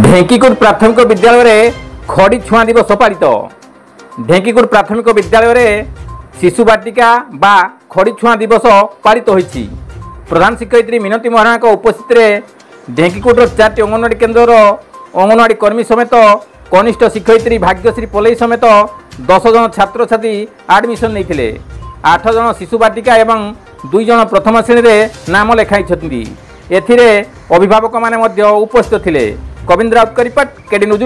ढेंकीकुट प्राथमिक विद्यालय रे खड़ी छुआ दिवस पालित। ढेंकीकुट प्राथमिक विद्यालय रे शिशु बाटिका बा खड़ी छुआ दिवस पालित होईछि। प्रधान शिक्षयित्री मिनती महाराणा उपस्थित रे ढेंकीकुट 4टी अंगनवाड़ी केन्द्र अंगनवाड़ी कर्मी समेत कनिष्ठ शिक्षयित्री भाग्यश्री पोलई समेत 10 जन छात्र छात्री आडमिशन नहीं 8 जन शिशु बाटिका एवं 2 जन प्रथम श्रेणी रे नाम लेखाई। एथिरे अभिभावक माने मध्य उपस्थित थिले। गोविंद राउत का रिपोर्ट, केडी न्यूज।